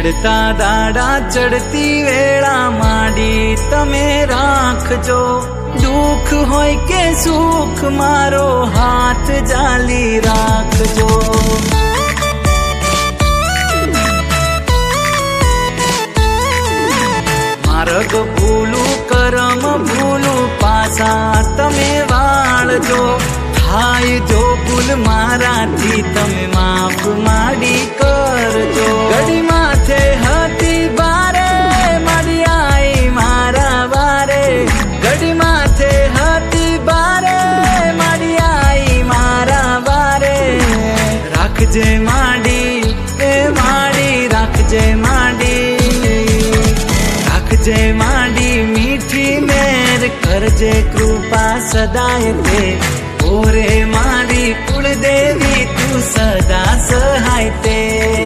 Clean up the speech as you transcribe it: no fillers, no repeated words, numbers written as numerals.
चढ़ता दाड़ा चढ़ती वेळा माडी तमे राखजो। दुख होय के सुख मारो हाथ जाली राखजो। मार्ग भूलू करम भूलू पासा तमे वाळजो। थाय जो भूल माराथी तमे माफ माडी करजो। घड़ी माथे हती बारे मारी आई मारा बारे। घड़ी माथे हती बारे मारी आई मारा बारे। राखजे माडी ए माडी राखजे माडी। राखजे माडी मीठी मेर करजे कृपा सदाय ते। ओरे मारी कुलदेवी तू सदा सहाय ते।